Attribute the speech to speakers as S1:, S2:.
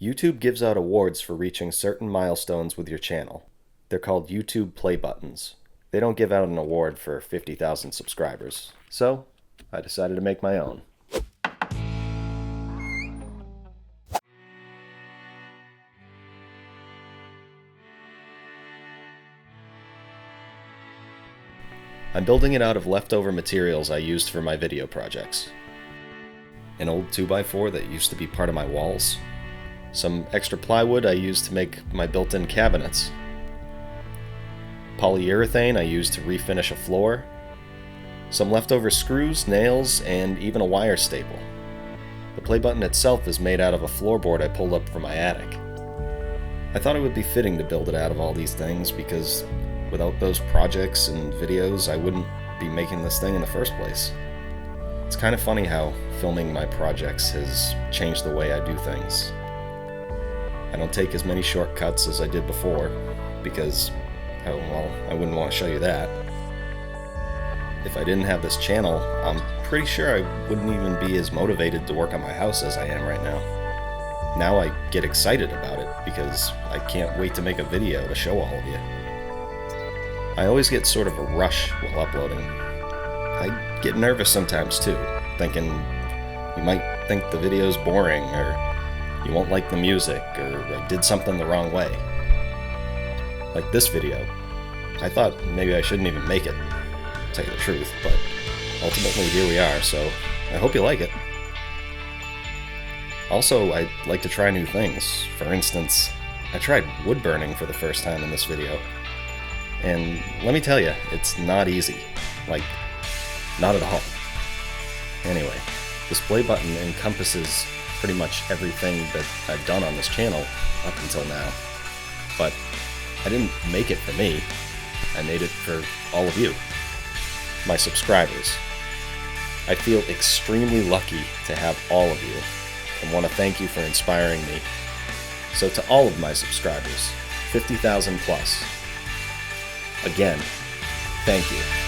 S1: YouTube gives out awards for reaching certain milestones with your channel. They're called YouTube play buttons. They don't give out an award for 50,000 subscribers. So, I decided to make my own. I'm building it out of leftover materials I used for my video projects. An old 2x4 that used to be part of my walls. Some extra plywood I used to make my built-in cabinets. Polyurethane I used to refinish a floor. Some leftover screws, nails, and even a wire staple. The play button itself is made out of a floorboard I pulled up from my attic. I thought it would be fitting to build it out of all these things because without those projects and videos I wouldn't be making this thing in the first place. It's kind of funny how filming my projects has changed the way I do things. I don't take as many shortcuts as I did before because, oh well, I wouldn't want to show you that. If I didn't have this channel, I'm pretty sure I wouldn't even be as motivated to work on my house as I am right now. Now I get excited about it because I can't wait to make a video to show all of you. I always get sort of a rush while uploading. I get nervous sometimes too, thinking you might think the video's boring, or you won't like the music, or I did something the wrong way. Like this video. I thought maybe I shouldn't even make it, to tell you the truth, but ultimately here we are, so I hope you like it. Also, I like to try new things. For instance, I tried wood burning for the first time in this video. And let me tell you, it's not easy. Like, not at all. Anyway, this play button encompasses pretty much everything that I've done on this channel up until now. But I didn't make it for me. I made it for all of you, my subscribers. I feel extremely lucky to have all of you and want to thank you for inspiring me. So to all of my subscribers, 50,000 plus, again, thank you.